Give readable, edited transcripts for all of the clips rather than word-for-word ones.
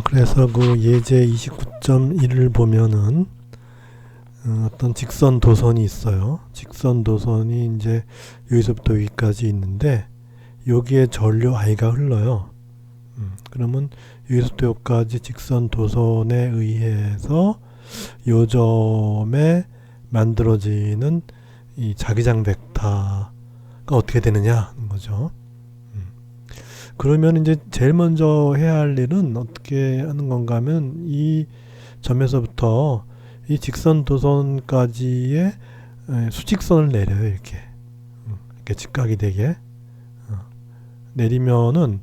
그래서 그 예제 29.1을 보면은 어떤 직선 도선이 있어요. 직선 도선이 이제 여기서부터 여기까지 있는데 여기에 전류 I가 흘러요. 그러면 여기서부터 여기까지 직선 도선에 의해서 요 점에 만들어지는 이 자기장 벡터가 어떻게 되느냐 하는 거죠. 그러면 이제 제일 먼저 해야 할 일은 어떻게 하는 건가 하면 이 점에서부터 이 직선 도선까지의 수직선을 내려요. 이렇게 직각이 되게 내리면은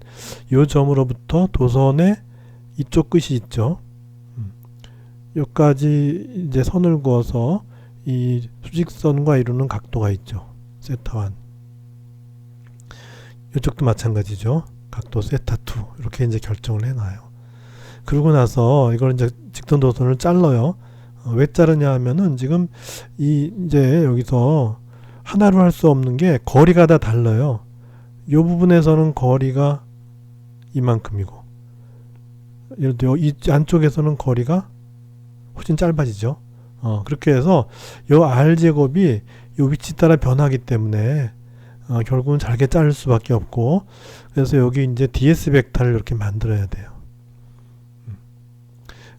이 점으로부터 도선의 이쪽 끝이 있죠. 여기까지 이제 선을 그어서 이 수직선과 이루는 각도가 있죠. 세타 1. 이쪽도 마찬가지죠. 각도 세타 2 이렇게 이제 결정을 해놔요. 그러고 나서 이걸 이제 직선 도선을 잘라요. 왜 자르냐 하면은 지금 이제 여기서 하나로 할 수 없는 게 거리가 다 달라요. 이 부분에서는 거리가 이만큼이고 예를 들어 이 안쪽에서는 거리가 훨씬 짧아지죠. 그렇게 해서 이 R제곱이 이 위치 따라 변하기 때문에 결국은 잘게 자를 수밖에 없고 그래서 여기 이제 DS 벡터를 이렇게 만들어야 돼요.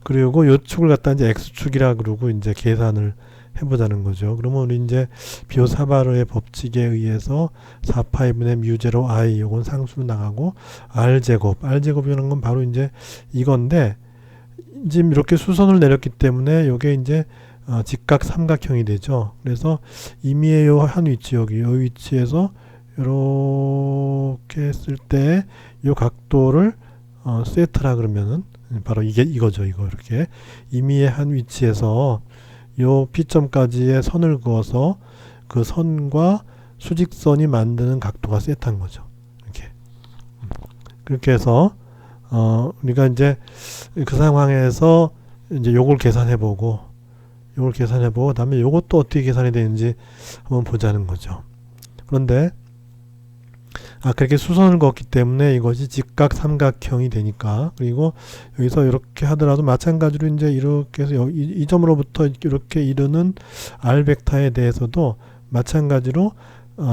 그리고 요 축을 갖다 이제 X축이라 그러고 이제 계산을 해보자는 거죠. 그러면 우리 이제 비오사바르의 법칙에 의해서 4파이분의 뮤제로 I 요건 상수로 나가고 R제곱이라는 건 바로 이제 이건데 지금 이렇게 수선을 내렸기 때문에 요게 이제 직각 삼각형이 되죠. 그래서 임의의 요 한 위치 여기 요 위치에서 이렇게 했을 때 요 각도를 세타라 그러면은 바로 이거죠. 이렇게 임의의 한 위치에서 요 P점까지의 선을 그어서 그 선과 수직선이 만드는 각도가 세타인 거죠. 이렇게 그렇게 해서 우리가 이제 그 상황에서 이제 요걸 계산해보고 그다음에 요것도 어떻게 계산이 되는지 한번 보자는 거죠. 그런데 그렇게 수선을 그었기 때문에 이것이 직각 삼각형이 되니까 그리고 여기서 이렇게 하더라도 마찬가지로 이제 이렇게 해서 이 점으로부터 이렇게 이르는 R 벡터에 대해서도 마찬가지로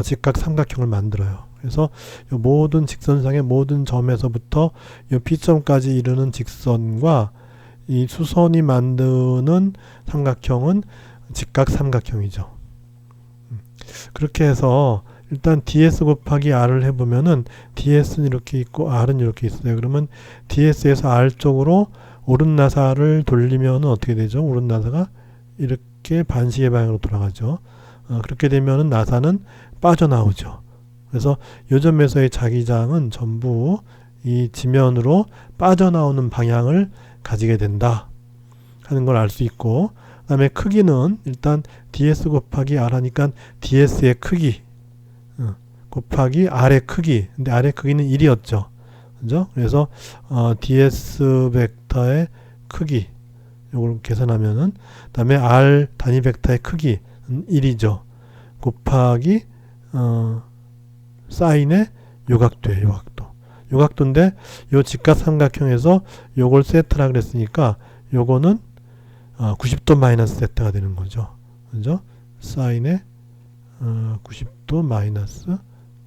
직각 삼각형을 만들어요. 그래서 모든 직선상의 모든 점에서부터 이 P점까지 이르는 직선과 이 수선이 만드는 삼각형은 직각 삼각형이죠. 그렇게 해서 일단 ds 곱하기 r을 해보면은 ds는 이렇게 있고 r은 이렇게 있어요. 그러면 ds에서 r 쪽으로 오른 나사를 돌리면 어떻게 되죠? 오른 나사가 이렇게 반시계 방향으로 돌아가죠. 그렇게 되면은 나사는 빠져나오죠. 그래서 요 점에서의 자기장은 전부 이 지면으로 빠져나오는 방향을 가지게 된다 하는 걸 알 수 있고 그 다음에 크기는 일단 ds 곱하기 r 하니까 ds의 크기 곱하기 R의 크기. 근데 R의 크기는 1이었죠. 그죠? 그래서 ds 벡터의 크기 요걸 계산하면은 그다음에 R 단위 벡터의 크기는 1이죠. 곱하기 사인의 요각도예요. 요각도인데 요 직각 삼각형에서 요걸 세타라 그랬으니까 요거는 90도 마이너스 세타가 되는 거죠. 그죠? 사인의 90도 마이너스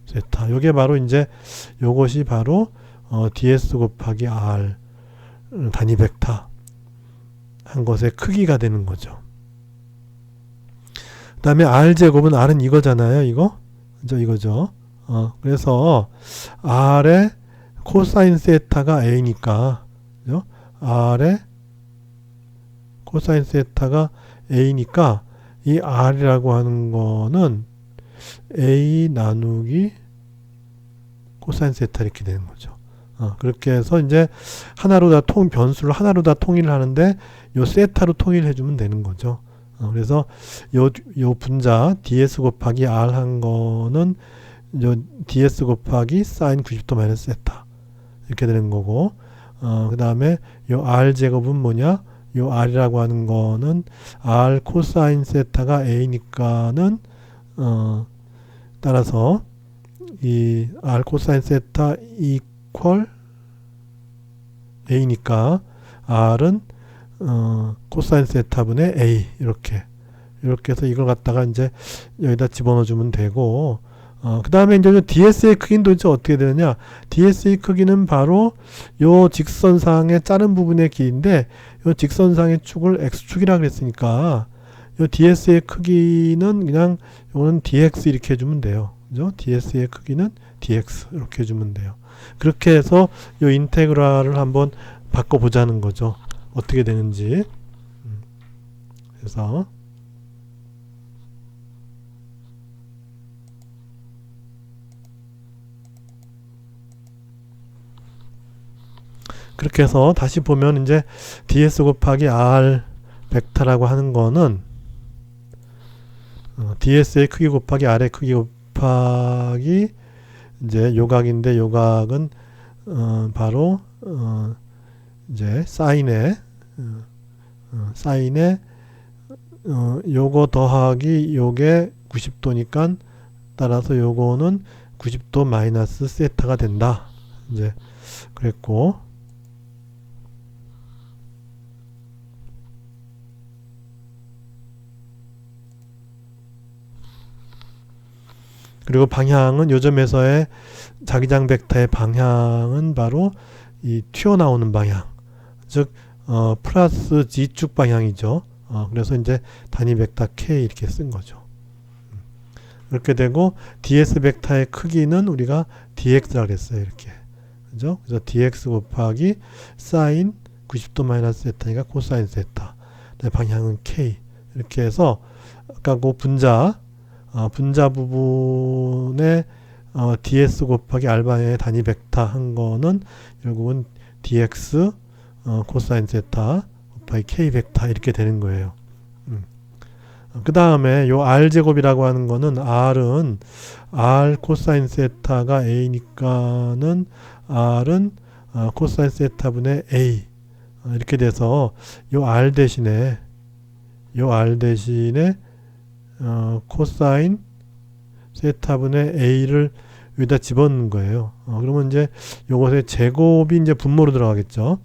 세타. 요게 바로 이제 요것이 바로 ds 곱하기 r 단위 벡터 한 것의 크기가 되는 거죠. 그 다음에 r제곱은 r은 이거잖아요. 이거죠. 그래서 r의 코사인 세타가 a니까 그죠? r의 코사인 세타가 a니까 이 r이라고 하는 거는 a 나누기 코사인 세타 이렇게 되는 거죠. 그렇게 해서 이제 변수를 하나로 다 통일을 하는데 요 세타로 통일해 주면 되는 거죠. 그래서 요 분자 ds 곱하기 r 한 거는 요 ds 곱하기 사인 90도 마이너스 세타 이렇게 되는 거고 그 다음에 요 r 제곱은 뭐냐? 요 r이라고 하는 거는 r 코사인 세타가 a니까는 따라서 이 r 코사인 세타 이퀄 A니까 R은 코사인 세타분의 A 이렇게 해서 이걸 갖다가 이제 여기다 집어넣어 주면 되고, 그 다음에 이제 DS의 크기는 도대체 어떻게 되느냐. DS의 크기는 바로 요 직선상의 자른 부분의 길이인데, 요 직선상의 축을 X축이라 그랬으니까 요 DS의 크기는 그냥 요거는 DX 이렇게 해주면 돼요. 그죠? DS의 크기는 DX 이렇게 해주면 돼요. 그렇게 해서 요 인테그랄을 한번 바꿔보자는 거죠. 어떻게 되는지. 그래서 그렇게 해서 다시 보면 이제 ds 곱하기 r 벡터라고 하는 거는 ds의 크기 곱하기 r의 크기 곱하기 이제 요각인데, 요각은 바로 이제 사인의 요거 더하기 요게 90도니까 따라서 요거는 90도 마이너스 세타가 된다. 이제 그랬고, 그리고 방향은 요점에서의 자기장 벡터의 방향은 바로 이 튀어나오는 방향, 즉 플러스 G축 방향이죠. 그래서 이제 단위 벡터 K 이렇게 쓴 거죠. 이렇게 되고, ds 벡터의 크기는 우리가 dx라고 했어요. 이렇게. 그죠? 그래서 dx 곱하기 사인 90도 마이너스 세타니까 코사인 세타. 방향은 K. 이렇게 해서 아까 그 분자 부분에 ds 곱하기 r방향의 단위 벡터 한 거는 결국은 dx 코사인 세타 곱하기 k 벡터 이렇게 되는 거예요. 그 다음에 요 r제곱이라고 하는 거는 r은 r 코사인 세타가 a니까는 r은 코사인 세타분의 a 이렇게 돼서 요 r 대신에 코사인 세타분의 a를 여기다 집어넣는 거예요. 그러면 이제 요것의 제곱이 이제 분모로 들어가겠죠.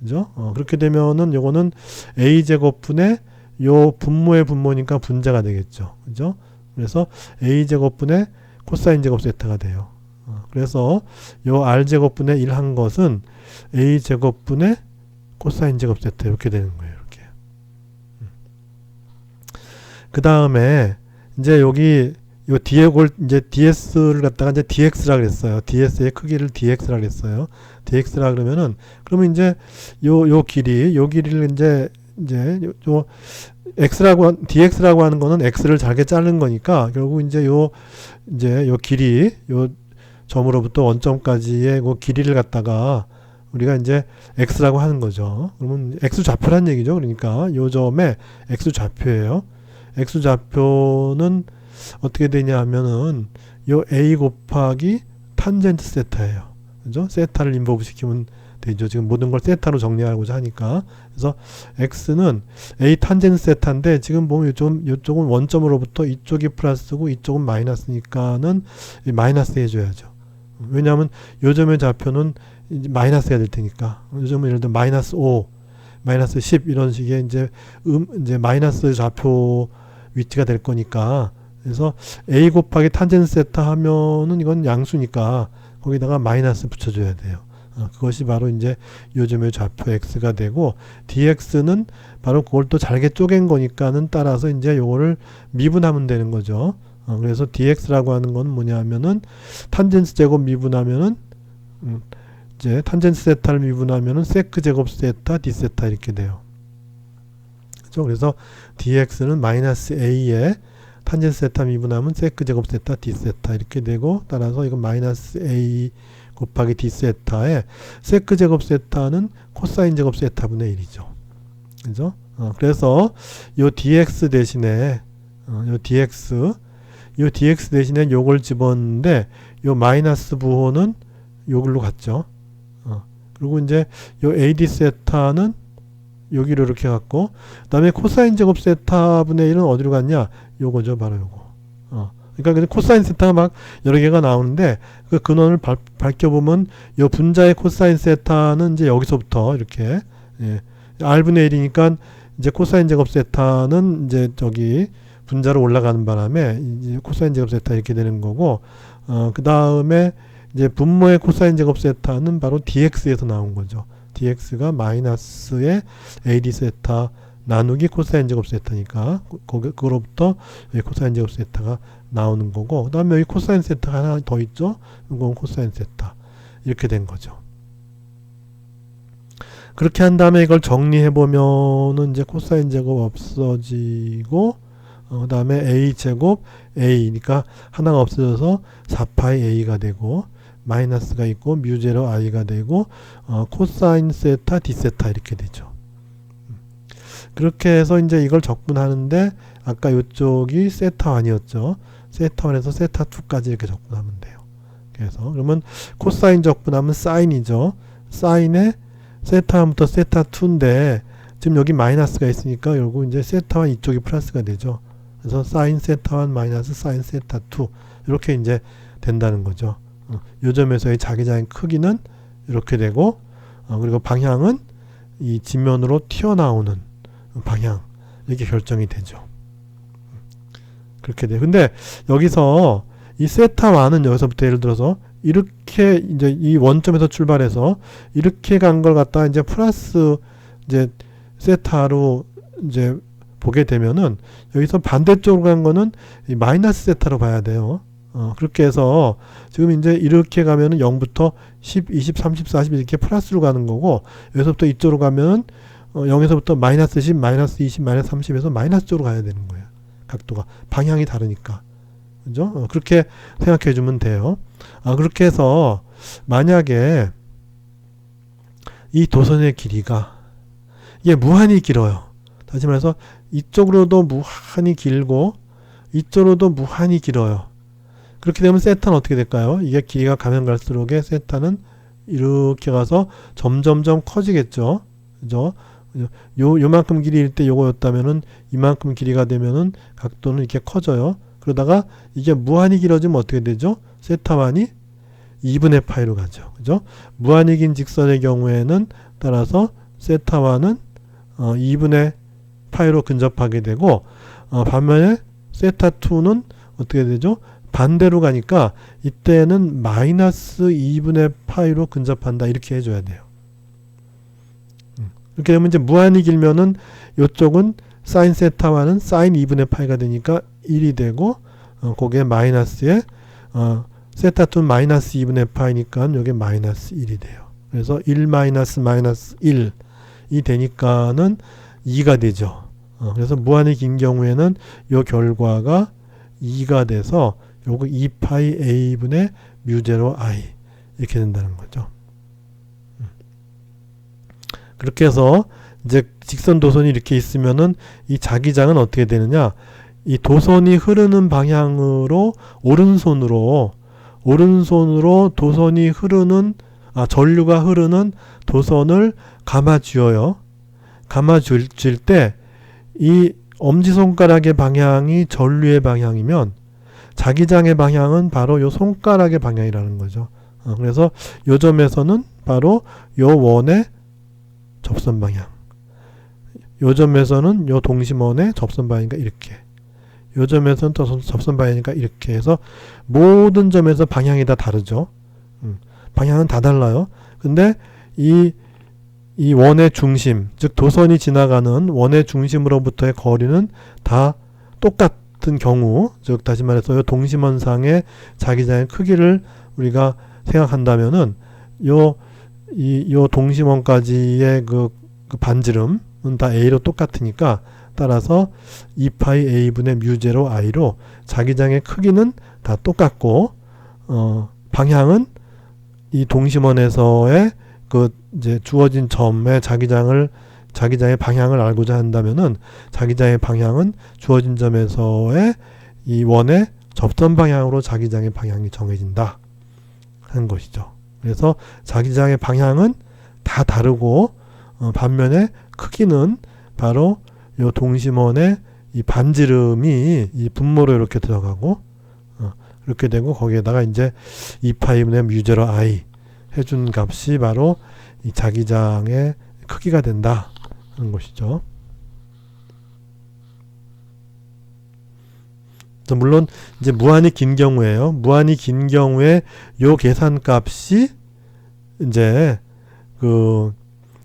그죠? 그렇게 되면은 요거는 a 제곱분의 요 분모의 분모니까 분자가 되겠죠. 그죠? 그래서 a 제곱분의 코사인 제곱 세타가 돼요. 그래서 요 r 제곱분의 1 한 것은 a 제곱분의 코사인 제곱 세타 이렇게 되는 거예요. 이렇게. 그 다음에 이제 여기 요 dx를 이제 ds를 갖다가 이제 dx라 그랬어요. ds의 크기를 dx라 그랬어요. dx라 그러면은 그러면 이제 요 길이를 이제 요 dx라고 하는 거는 x를 잘게 자른 거니까 결국 이제 요 길이 요 점으로부터 원점까지의 그 길이를 갖다가 우리가 이제 x라고 하는 거죠. 그러면 x 좌표란 얘기죠. 그러니까 요 점에 x 좌표예요. x 좌표는 어떻게 되냐 하면은 요 a 곱하기 탄젠트 세타예요. 그죠? 세타를 인버브 시키면 되죠. 지금 모든 걸 세타로 정리하고자 하니까. 그래서 x는 a 탄젠트 세타인데 지금 보면 요쪽은 원점으로부터 이쪽이 플러스고 이쪽은 마이너스니까는 마이너스 해줘야죠. 왜냐하면 요 점의 좌표는 마이너스 해야 될 테니까. 요 점은 예를 들어 마이너스 5, 마이너스 10 이런 식의 이제 마이너스 좌표 위치가 될 거니까. 그래서 a 곱하기 탄젠트 세타 하면은 이건 양수니까 거기다가 마이너스 붙여줘야 돼요. 그것이 바로 이제 요점의 좌표 x가 되고, dx는 바로 그걸 또 잘게 쪼갠 거니까는 따라서 이제 요거를 미분하면 되는 거죠. 그래서 dx라고 하는 건 뭐냐면은 탄젠트 제곱 미분하면은 이제 탄젠트 세타를 미분하면은 세크 제곱 세타 d 세타 이렇게 돼요. 그렇죠? 그래서 dx는 마이너스 a에 탄젠트 세타 미분하면 세크 제곱 세타 d 세타 이렇게 되고, 따라서 이건 마이너스 a 곱하기 d 세타에 세크 제곱 세타는 코사인 제곱 세타분의 1이죠. 그죠? 그래서 요 dx 대신에 요 dx 대신에 요걸 집었는데 요 마이너스 부호는 요걸로 갔죠. 그리고 이제 요 ad 세타는 여기로 이렇게 갔고, 그 다음에 코사인 제곱 세타분의 1은 어디로 갔냐? 요거죠. 바로 요거. 그러니까 코사인 세타가 막 여러 개가 나오는데 그 근원을 밝혀보면 이 분자의 코사인 세타는 이제 여기서부터 이렇게 예, R분의 1이니까 이제 코사인 제곱 세타는 이제 저기 분자로 올라가는 바람에 이제 코사인 제곱 세타 이렇게 되는 거고 그 다음에 이제 분모의 코사인 제곱 세타는 바로 dx에서 나온 거죠. dx가 마이너스의 ad 세타 나누기 코사인 제곱 세타니까 그거로부터 코사인 제곱 세타가 나오는 거고 그 다음에 여기 코사인 세타가 하나 더 있죠. 이건 코사인 세타 이렇게 된 거죠. 그렇게 한 다음에 이걸 정리해보면은 이제 코사인 제곱 없어지고 그 다음에 a 제곱 a니까 하나가 없어져서 4파이 a가 되고 마이너스가 있고 뮤제로 i가 되고 코사인 세타 d 세타 이렇게 되죠. 그렇게 해서 이제 이걸 적분하는데 아까 이쪽이 세타 1이었죠. 세타 1에서 세타 2까지 이렇게 적분하면 돼요. 그래서 그러면 코사인 적분하면 사인이죠. 사인에 세타 1부터 세타 2인데 지금 여기 마이너스가 있으니까 결국 이제 세타 1 이쪽이 플러스가 되죠. 그래서 사인 세타 1 마이너스 사인 세타 2 이렇게 이제 된다는 거죠. 요 점에서의 자기장의 크기는 이렇게 되고 그리고 방향은 이 지면으로 튀어나오는 방향 이렇게 결정이 되죠. 그렇게 돼요. 근데 여기서 이 세타 1은 여기서부터 예를 들어서 이렇게 이제 이 원점에서 출발해서 이렇게 간 걸 갖다 이제 플러스 이제 세타로 이제 보게 되면은 여기서 반대쪽으로 간 거는 이 마이너스 세타로 봐야 돼요. 그렇게 해서 지금 이제 이렇게 가면은 0부터 10, 20, 30, 40 이렇게 플러스로 가는 거고 여기서부터 이쪽으로 가면 0에서부터 마이너스 10, 마이너스 20, 마이너스 30에서 마이너스 쪽으로 가야 되는 거예요. 각도가 방향이 다르니까. 그죠? 그렇게 생각해 주면 돼요. 그렇게 해서 만약에 이 도선의 길이가 이게 무한히 길어요. 다시 말해서 이쪽으로도 무한히 길고 이쪽으로도 무한히 길어요. 그렇게 되면 세타는 어떻게 될까요? 이게 길이가 가면 갈수록의 세타는 이렇게 가서 점점점 커지겠죠. 그죠? 요만큼 길이일 때 요거였다면은 이만큼 길이가 되면은 각도는 이렇게 커져요. 그러다가 이게 무한히 길어지면 어떻게 되죠? 세타만이 2분의 파이로 가죠. 그죠? 무한히 긴 직선의 경우에는 따라서 세타만은 2분의 파이로 근접하게 되고 반면에 세타2는 어떻게 되죠? 반대로 가니까 이때는 마이너스 2분의 파이로 근접한다 이렇게 해줘야 돼요. 이렇게 되면 이제 무한히 길면은 이쪽은 사인 세타와는 사인 2분의 파이가 되니까 1이 되고 거기에 마이너스에 세타2는 마이너스 2분의 파이니까 여기 마이너스 1이 돼요. 그래서 1 마이너스 마이너스 1이 되니까는 2가 되죠. 그래서 무한히 긴 경우에는 이 결과가 2가 돼서 요거 2파이 a분의 뮤제로 i 이렇게 된다는 거죠. 그렇게 해서 이제 직선 도선이 이렇게 있으면은 이 자기장은 어떻게 되느냐? 이 도선이 흐르는 방향으로 오른손으로 도선이 흐르는 전류가 흐르는 도선을 감아쥐어요. 감아줄 때 이 엄지손가락의 방향이 전류의 방향이면 자기장의 방향은 바로 요 손가락의 방향이라는 거죠. 그래서 요 점에서는 바로 요 원의 접선 방향. 요 점에서는 요 동심원의 접선 방향이니까 이렇게. 요 점에서는 또 접선 방향이니까 이렇게 해서 모든 점에서 방향이 다 다르죠. 방향은 다 달라요. 근데 이 원의 중심, 즉 도선이 지나가는 원의 중심으로부터의 거리는 다 똑같은 경우, 즉 다시 말해서 요 동심원상의 자기장의 크기를 우리가 생각한다면은 요 동심원까지의 그 반지름은 다 a로 똑같으니까 따라서 2파이 a분의 뮤제로 i로 자기장의 크기는 다 똑같고 방향은 이 동심원에서의 그 이제 주어진 점의 자기장의 방향을 알고자 한다면은 자기장의 방향은 주어진 점에서의 이 원의 접선 방향으로 자기장의 방향이 정해진다 하는 것이죠. 그래서 자기장의 방향은 다 다르고 반면에 크기는 바로 이 동심원의 이 반지름이 이 분모로 이렇게 들어가고 이렇게 되고 거기에다가 이제 2파이분의 뮤제로 i 해준 값이 바로 이 자기장의 크기가 된다 하는 것이죠. 물론 이제 무한히 긴 경우에요. 무한히 긴 경우에 요 계산 값이 이제 그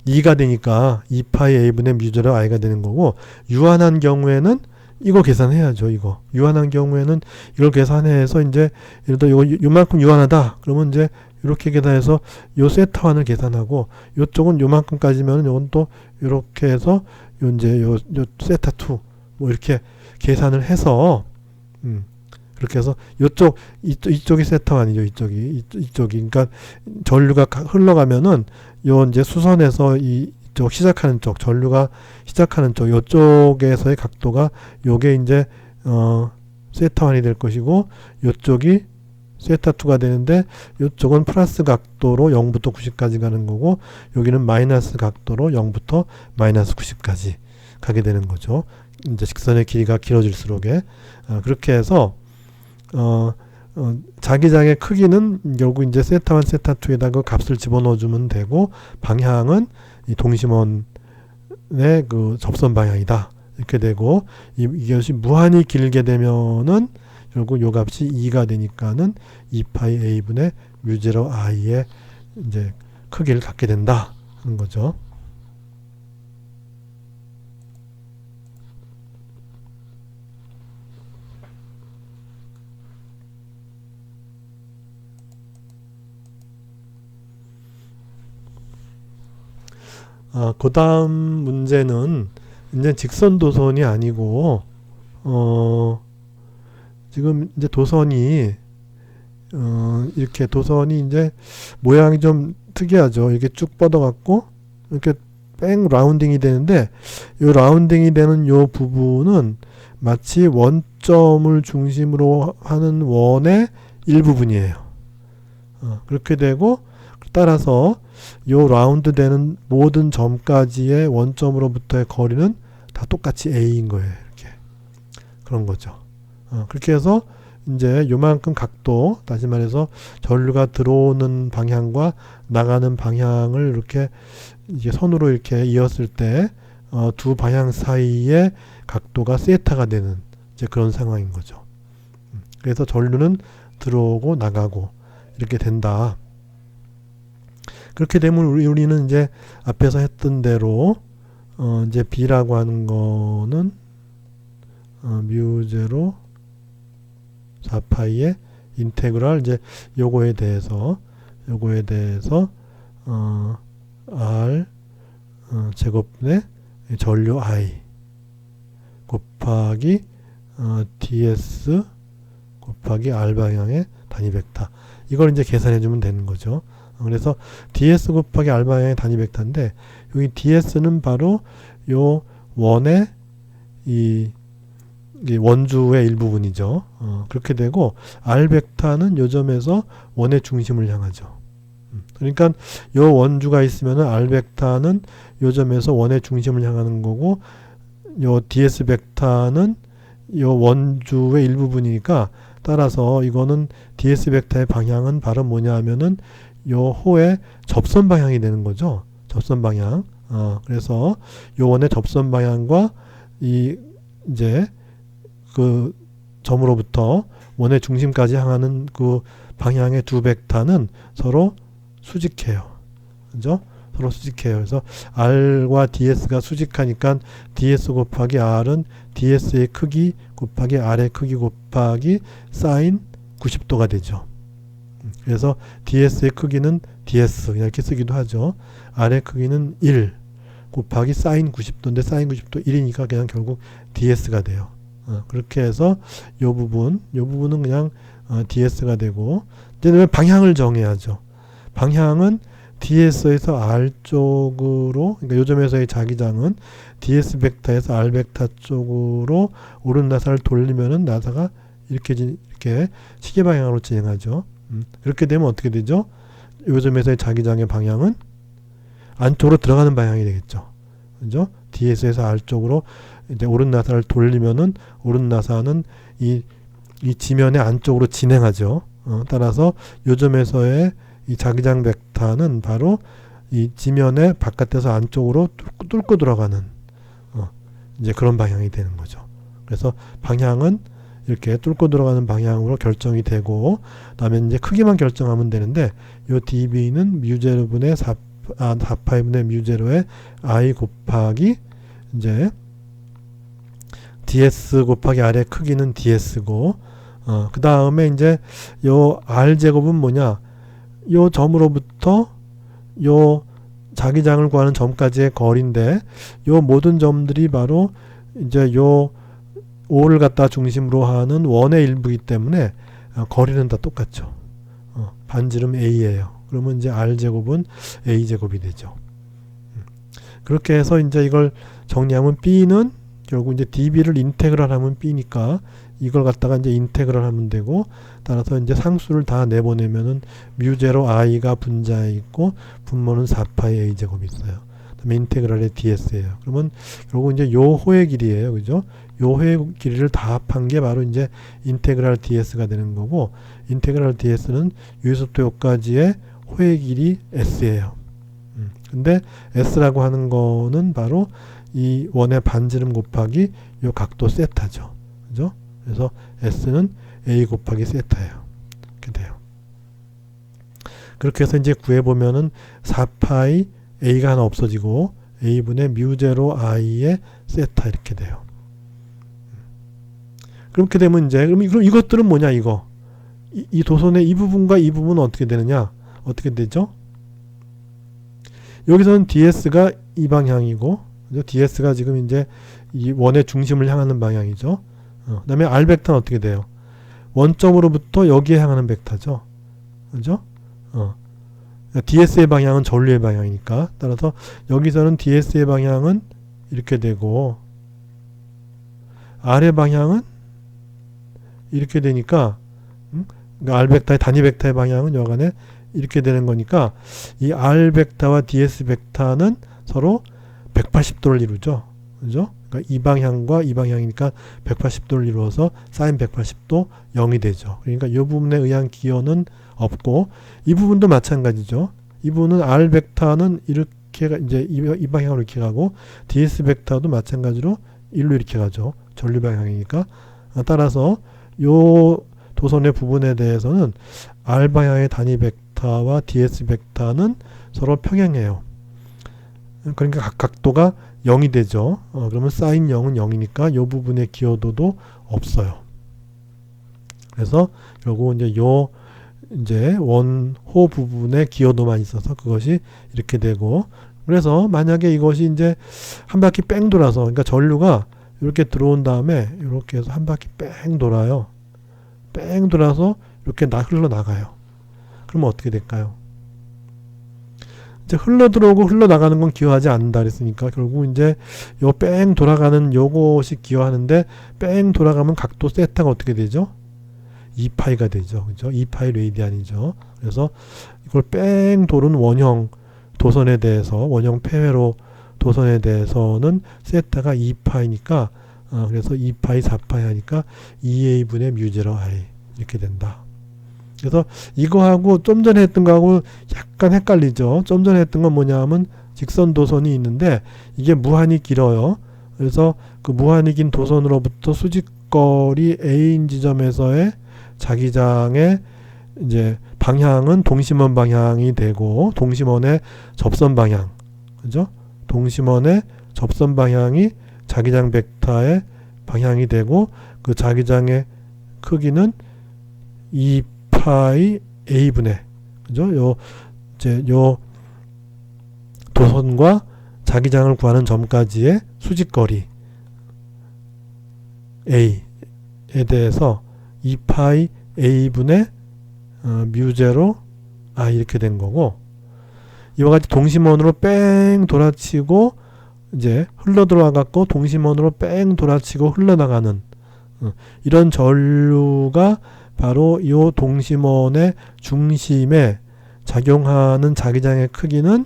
2가 되니까 2파이 a분의 뮤제로 i가 되는 거고, 유한한 경우에는 이거 계산해야죠. 이거 유한한 경우에는 이걸 계산해서 이제 예를 들어 요만큼 유한하다 그러면 이제 이렇게 계산해서 요 세타원을 계산하고, 요쪽은 요만큼까지면 요건 또 이렇게 해서 요 이제 요 세타2 뭐 이렇게 계산을 해서 그렇게 해서 이쪽이 세타원이죠. 이쪽이 그러니까 전류가 흘러가면은 요 이제 수선에서 이쪽 시작하는 쪽, 전류가 시작하는 쪽 요쪽에서의 각도가 요게 이제 세타1이 될 것이고, 요쪽이 세타2가 되는데 요쪽은 플러스 각도로 0부터 90까지 가는 거고, 여기는 마이너스 각도로 0부터 마이너스 90까지 가게 되는 거죠. 이제 직선의 길이가 길어질수록에 그렇게 해서 자기장의 크기는 결국 이제 세타1, 세타2에다 그 값을 집어넣어 주면 되고, 방향은 이 동심원의 그 접선 방향이다 이렇게 되고, 이것이 무한히 길게 되면은 결국 요 값이 2가 되니까는 2파이 a분의 뮤제로 i의 이제 크기를 갖게 된다 하는 거죠. 그 다음 문제는 이제 직선 도선이 아니고, 지금 이제 도선이, 이렇게 도선이 이제 모양이 좀 특이하죠. 이렇게 쭉 뻗어갖고, 이렇게 뺑 라운딩이 되는데, 이 라운딩이 되는 요 부분은 마치 원점을 중심으로 하는 원의 일부분이에요. 그렇게 되고, 따라서 요 라운드 되는 모든 점까지의 원점으로부터의 거리는 다 똑같이 a인 거예요. 이렇게. 그런 거죠. 그렇게 해서 이제 요만큼 각도, 다시 말해서 전류가 들어오는 방향과 나가는 방향을 이렇게 이제 선으로 이렇게 이었을 때 두 방향 사이의 각도가 세타가 되는 이제 그런 상황인 거죠. 그래서 전류는 들어오고 나가고 이렇게 된다. 그렇게 되면 우리는 이제 앞에서 했던 대로 이제 B라고 하는 거는 뮤제로 4파이의 인테그랄 이제 요거에 대해서 R 제곱분의 전류 I 곱하기 ds 곱하기 R 방향의 단위 벡터, 이걸 이제 계산해 주면 되는 거죠. 그래서 ds 곱하기 R 방향의 단위 벡터인데, 여기 ds는 바로 요 원의 이 원주의 일부분이죠. 그렇게 되고, R 벡터는 요 점에서 원의 중심을 향하죠. 그러니까 요 원주가 있으면은 R 벡터는 요 점에서 원의 중심을 향하는 거고, 요 ds 벡터는 요 원주의 일부분이니까, 따라서 이거는 ds 벡터의 방향은 바로 뭐냐 하면은 요 호의 접선 방향이 되는 거죠. 접선 방향. 그래서 요 원의 접선 방향과 이제 그 점으로부터 원의 중심까지 향하는 그 방향의 두 벡터는 서로 수직해요. 그죠? 서로 수직해요. 그래서 R과 DS가 수직하니까 DS 곱하기 R은 DS의 크기 곱하기 R의 크기 곱하기 사인 90도가 되죠. 그래서 DS의 크기는 DS 이렇게 쓰기도 하죠. R의 크기는 1 곱하기 사인 90도인데 사인 90도 1이니까 그냥 결국 DS가 돼요. 그렇게 해서 요 부분은 그냥 DS가 되고, 이제 방향을 정해야죠. 방향은 DS에서 R 쪽으로, 그러니까 요 점에서의 자기장은 DS 벡터에서 R 벡터 쪽으로 오른 나사를 돌리면은 나사가 이렇게 시계 방향으로 진행하죠. 이렇게 되면 어떻게 되죠? 요 점에서의 자기장의 방향은 안쪽으로 들어가는 방향이 되겠죠. 그죠? DS에서 R 쪽으로 이제 오른 나사를 돌리면은 오른 나사는 이 이 지면의 안쪽으로 진행하죠. 따라서 요점에서의 이 자기장 벡터는 바로 이 지면의 바깥에서 안쪽으로 뚫고 들어가는 이제 그런 방향이 되는 거죠. 그래서 방향은 이렇게 뚫고 들어가는 방향으로 결정이 되고, 그다음에 이제 크기만 결정하면 되는데, 요 db는 뮤제로분의 4파이분의 뮤제로의 i 곱하기 이제 ds 곱하기 r의 크기는 ds고, 그 다음에 이제 요 r 제곱은 뭐냐? 요 점으로부터 요 자기장을 구하는 점까지의 거리인데, 요 모든 점들이 바로 이제 요 5를 갖다 중심으로 하는 원의 일부이기 때문에 거리는 다 똑같죠. 반지름 a예요. 그러면 이제 r 제곱은 a 제곱이 되죠. 그렇게 해서 이제 이걸 정리하면 b는 결국 이제 db를 인테그랄 하면 b니까 이걸 갖다가 이제 인테그랄 하면 되고, 따라서 이제 상수를 다 내보내면은 뮤제로 i가 분자에 있고 분모는 4파이 a 제곱이 있어요. 그다음에 인테그랄의 ds예요. 그러면 결국 이제 요 호의 길이에요. 그죠? 요 호의 길이를 다 합한 게 바로 이제 인테그랄 ds가 되는 거고, 인테그랄 ds는 여기서부터 여기까지의 호의 길이 s예요. 근데 s라고 하는 거는 바로 이 원의 반지름 곱하기 요 각도 세타죠. 그죠? 그래서 s는 a 곱하기 세타예요. 이렇게 돼요. 그렇게 해서 이제 구해보면은 4파이 a가 하나 없어지고 a분의 뮤제로 i의 세타 이렇게 돼요. 그렇게 되면 이제 그럼 이것들은 뭐냐 이거 이 도선의 이 부분과 이 부분은 어떻게 되느냐, 어떻게 되죠? 여기서는 ds가 이 방향이고, ds가 지금 이제 이 원의 중심을 향하는 방향이죠. 그 다음에 r 벡터는 어떻게 돼요? 원점으로부터 여기에 향하는 벡터죠. 그죠? ds의 방향은 전류의 방향이니까, 따라서 여기서는 ds의 방향은 이렇게 되고 r의 방향은 이렇게 되니까, 그러니까 r 벡터의 단위 벡터의 방향은 여간에 이렇게 되는 거니까 이 r 벡터와 ds 벡터는 서로 180도를 이루죠. 그죠? 그러니까 이 방향과 이 방향이니까 180도를 이루어서 사인 180도 0이 되죠. 그러니까 이 부분에 의한 기여는 없고, 이 부분도 마찬가지죠. 이 부분은 r 벡터는 이렇게 이제 이 방향으로 이렇게 가고, ds 벡터도 마찬가지로 일로 이렇게 가죠. 전류 방향이니까. 따라서 요 도선의 부분에 대해서는 r 방향의 단위 벡터와 ds 벡터는 서로 평행해요. 그러니까 각 각도가 0이 되죠. 그러면 사인 0은 0이니까 요 부분의 기여도도 없어요. 그래서 결국 이제 요 이제 원호 부분의 기여도만 있어서 그것이 이렇게 되고, 그래서 만약에 이것이 이제 한 바퀴 뺑 돌아서, 그러니까 전류가 이렇게 들어온 다음에 이렇게 해서 한 바퀴 뺑 돌아요. 뺑 돌아서 이렇게 흘러나가요. 그러면 어떻게 될까요? 이제 흘러들어오고 흘러나가는 건 기여하지 않는다 그랬으니까 결국 이제 요 뺑 돌아가는 요것이 기여하는데, 뺑 돌아가면 각도 세타가 어떻게 되죠? 2파이가 되죠. 그죠? 2파이 레디안이죠. 그래서 이걸 뺑 도는 원형 도선에 대해서, 원형 폐회로 도선에 대해서는 세타가 2파이니까 그래서 2파이 4파이 하니까 2a분의 뮤제로 i 이렇게 된다. 그래서 이거하고 좀 전에 했던 거하고 약간 헷갈리죠. 좀 전에 했던 건 뭐냐 하면 직선 도선이 있는데 이게 무한히 길어요. 그래서 그 무한히 긴 도선으로부터 수직거리 A인 지점에서의 자기장의 이제 방향은 동심원 방향이 되고, 동심원의 접선 방향, 그죠? 동심원의 접선 방향이 자기장 벡터의 방향이 되고, 그 자기장의 크기는 2파이 a분의, 그죠? 요 도선과 자기장을 구하는 점까지의 수직거리 a에 대해서 2파이 a분의 뮤제로 i 이렇게 된 거고, 이와 같이 동심원으로 뺑 돌아치고 이제 흘러 들어와 갖고 동심원으로 뺑 돌아치고 흘러나가는 이런 전류가 바로 이 동심원의 중심에 작용하는 자기장의 크기는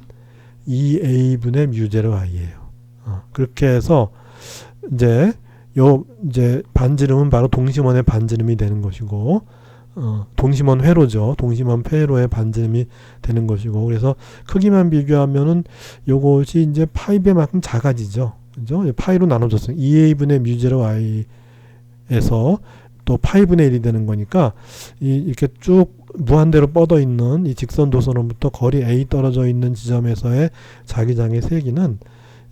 2a분의 뮤제로 i예요. 그렇게 해서 이제 요 이제 반지름은 바로 동심원의 반지름이 되는 것이고, 동심원 회로죠. 동심원 회로의 반지름이 되는 것이고, 그래서 크기만 비교하면은 요것이 이제 파이배만큼 작아지죠. 그죠? 파이로 나눠졌어요. 2a분의 뮤제로 i에서 또 파이분의 1이 되는 거니까, 이렇게 쭉 무한대로 뻗어 있는 이 직선 도선으로부터 거리 a 떨어져 있는 지점에서의 자기장의 세기는,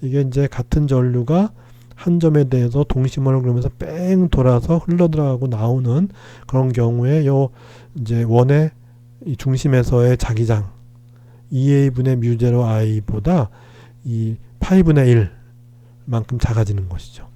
이게 이제 같은 전류가 한 점에 대해서 동심원을 그러면서 뺑 돌아서 흘러 들어가고 나오는 그런 경우에 요 이제 원의 이 중심에서의 자기장 2a분의 뮤제로 i보다 이 파이분의 1만큼 작아지는 것이죠.